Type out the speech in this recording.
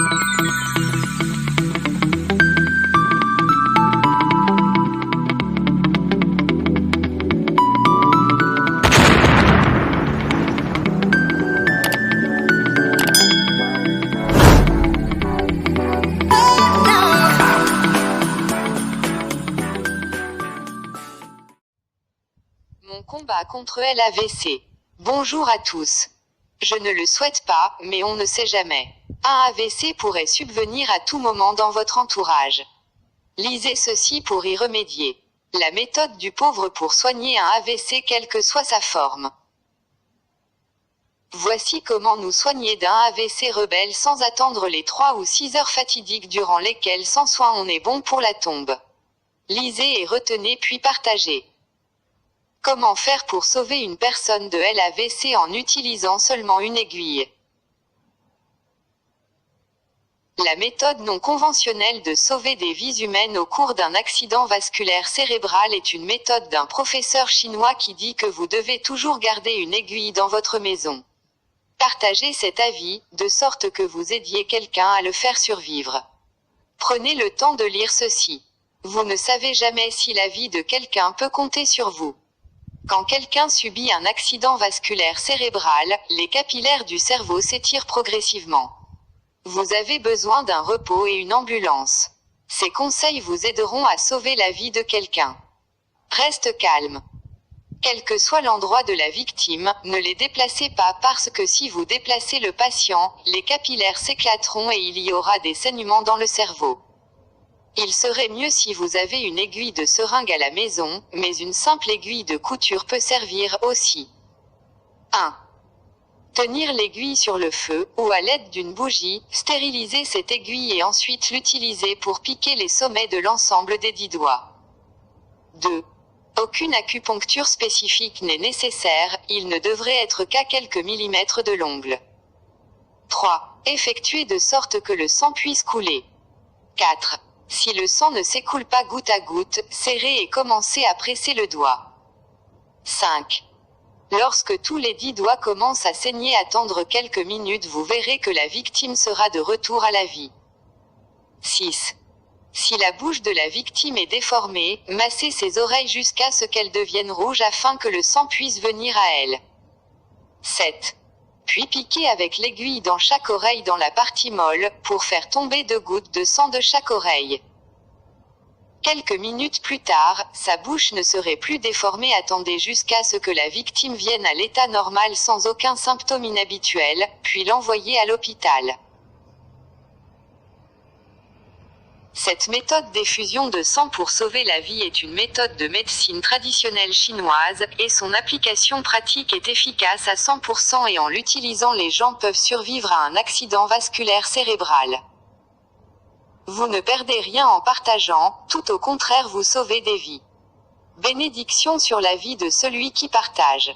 Mon combat contre l'AVC. Bonjour à tous. Je ne le souhaite pas, mais on ne sait jamais. Un AVC pourrait subvenir à tout moment dans votre entourage. Lisez ceci pour y remédier. La méthode du pauvre pour soigner un AVC quelle que soit sa forme. Voici comment nous soigner d'un AVC rebelle sans attendre les 3 ou 6 heures fatidiques durant lesquelles sans soin on est bon pour la tombe. Lisez et retenez puis partagez. Comment faire pour sauver une personne de l'AVC en utilisant seulement une aiguille? La méthode non conventionnelle de sauver des vies humaines au cours d'un accident vasculaire cérébral est une méthode d'un professeur chinois qui dit que vous devez toujours garder une aiguille dans votre maison. Partagez cet avis, de sorte que vous aidiez quelqu'un à le faire survivre. Prenez le temps de lire ceci. Vous ne savez jamais si la vie de quelqu'un peut compter sur vous. Quand quelqu'un subit un accident vasculaire cérébral, les capillaires du cerveau s'étirent progressivement. Vous avez besoin d'un repos et une ambulance. Ces conseils vous aideront à sauver la vie de quelqu'un. Reste calme. Quel que soit l'endroit de la victime, ne les déplacez pas parce que si vous déplacez le patient, les capillaires s'éclateront et il y aura des saignements dans le cerveau. Il serait mieux si vous avez une aiguille de seringue à la maison, mais une simple aiguille de couture peut servir aussi. 1. Tenir l'aiguille sur le feu, ou à l'aide d'une bougie, stériliser cette aiguille et ensuite l'utiliser pour piquer les sommets de l'ensemble des 10 doigts. 2. Aucune acupuncture spécifique n'est nécessaire, il ne devrait être qu'à quelques millimètres de l'ongle. 3. Effectuer de sorte que le sang puisse couler. 4. Si le sang ne s'écoule pas goutte à goutte, serrez et commencez à presser le doigt. 5. Lorsque tous les 10 doigts commencent à saigner, attendre quelques minutes, vous verrez que la victime sera de retour à la vie. 6. Si la bouche de la victime est déformée, massez ses oreilles jusqu'à ce qu'elles deviennent rouges afin que le sang puisse venir à elle. 7. Puis piquez avec l'aiguille dans chaque oreille dans la partie molle, pour faire tomber 2 gouttes de sang de chaque oreille. Quelques minutes plus tard, sa bouche ne serait plus déformée. Attendez jusqu'à ce que la victime vienne à l'état normal sans aucun symptôme inhabituel, puis l'envoyez à l'hôpital. Cette méthode d'effusion de sang pour sauver la vie est une méthode de médecine traditionnelle chinoise, et son application pratique est efficace à 100% et en l'utilisant les gens peuvent survivre à un accident vasculaire cérébral. Vous ne perdez rien en partageant, tout au contraire vous sauvez des vies. Bénédiction sur la vie de celui qui partage.